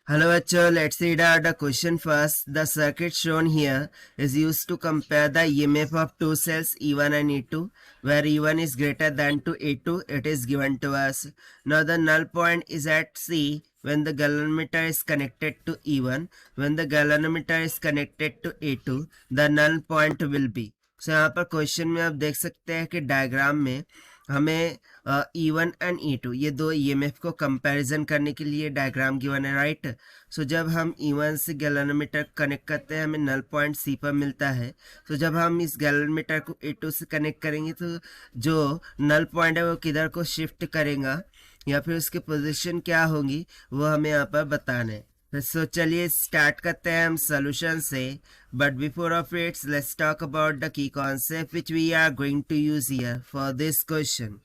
Hello bachcho, let's read out the question first. The circuit shown here is used to compare the EMF of two cells E1 and E2, where E1 is greater than to E2. It is given to us. Now the null point is at C when the galvanometer is connected to E1. When the galvanometer is connected to E2, the null point will be. So यहाँ पर question में आप देख सकते हैं कि diagram में हमें E1 एंड E2 ये दो EMF को कंपैरिजन करने के लिए डायग्राम गिवन है, राइट। सो जब हम E1 से गैल्वेनोमीटर कनेक्ट करते हैं हमें नल पॉइंट C पर मिलता है। तो जब हम इस गैल्वेनोमीटर को E2 से कनेक्ट करेंगे तो जो नल पॉइंट है वो किधर को शिफ्ट करेगा या फिर उसकी पोजीशन क्या होगी वो हमें यहाँ पर बताना है। तो चलिए स्टार्ट करते हैं हम सोल्यूशन से, but before of its let's talk about the key concept which we are going to use here for this question.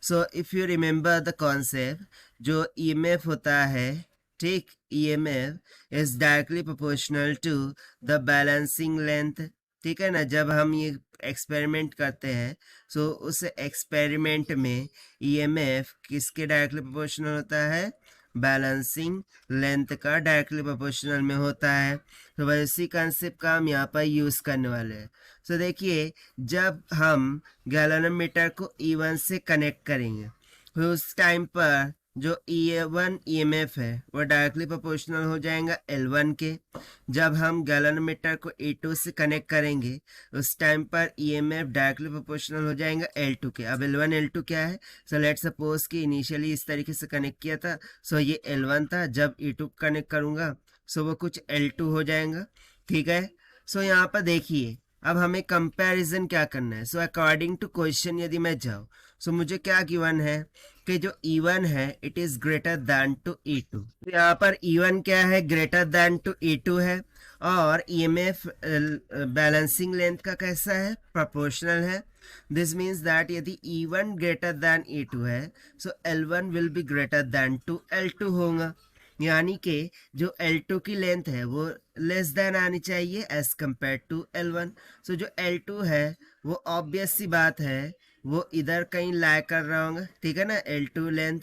So if you remember the concept, जो ईएमएफ होता है, ठीक, EMF is directly proportional to the balancing length, ठीक है ना। जब हम ये एक्सपेरिमेंट करते हैं सो उस एक्सपेरिमेंट में ईएमएफ किसके डायरेक्टली प्रोपोर्शनल होता है, बैलेंसिंग लेंथ का डायरेक्टली प्रोपोर्शनल में होता है। तो वैसी कंसेप्ट का हम यहाँ पर यूज़ करने वाले हैं। तो देखिए जब हम गैल्वेनोमीटर को E1 से कनेक्ट करेंगे तो उस टाइम पर जो E1 EMF है वो डायरेक्टली प्रोपोर्शनल हो जाएगा L1 के। जब हम गैल्वेनोमीटर को E2 से कनेक्ट करेंगे उस टाइम पर EMF डायरेक्टली प्रोपोर्शनल हो जाएगा L2 के। अब L1 L2 क्या है, सो लेट्स सपोज कि इनिशियली इस तरीके से कनेक्ट किया था, सो ये L1 था, जब E2 कनेक्ट करूँगा सो वो कुछ L2 हो जाएगा, ठीक है। सो यहाँ पर देखिए अब हमें कंपैरिजन क्या करना है। सो अकॉर्डिंग टू क्वेश्चन यदि मैं जाऊँ सो मुझे क्या गिवन है कि जो E1 है it is greater than to E2। तो यहाँ पर E1 क्या है, ग्रेटर दैन टू E2 है, और EMF बैलेंसिंग लेंथ का कैसा है, प्रोपोर्शनल है। दिस मीन्स दैट यदि E1 ग्रेटर दैन E2 है so L1 will be greater than to L2 होगा, यानी कि जो L2 की लेंथ है वो लेस देन आनी चाहिए एज कम्पेयर टू L1। सो जो L2 है वो ऑब्वियस सी बात है वो इधर कहीं लाई कर रहा होगा, ठीक है ना। L2 लेंथ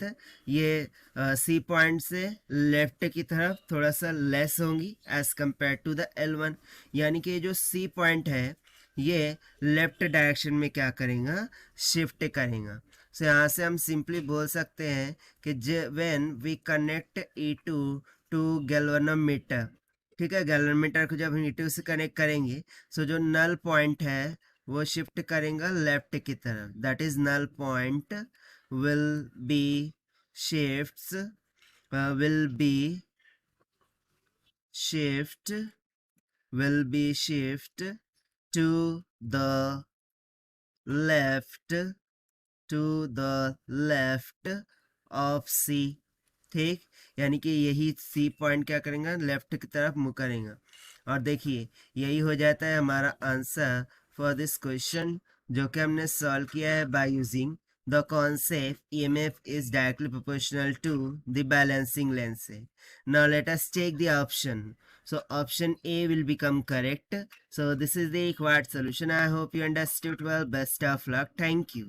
ये C पॉइंट से लेफ्ट की तरफ थोड़ा सा लेस होंगी as compare to the L1, यानी कि जो C पॉइंट है ये लेफ्ट डायरेक्शन में क्या करेगा, शिफ्ट करेगा। सो यहाँ से हम सिंपली बोल सकते हैं कि when we connect E2 to galvanometer, ठीक है, गैल्वेनोमीटर को जब हम E2 से कनेक्ट करेंगे सो जो नल पॉइंट है वो शिफ्ट करेगा लेफ्ट की तरफ, that is null point will be shifts will be shift to the left of C, ठीक, यानी कि यही C पॉइंट क्या करेंगे, लेफ्ट की तरफ मुँह करेंगे। और देखिए यही हो जाता है हमारा आंसर फॉर दिस क्वेश्चन, जो कि हमने सॉल्व किया है by using the concept EMF is directly proportional to the balancing length से। Now let us take the option. So option A will become correct. So this is the required solution. I hope you understood well. Best of luck. Thank you.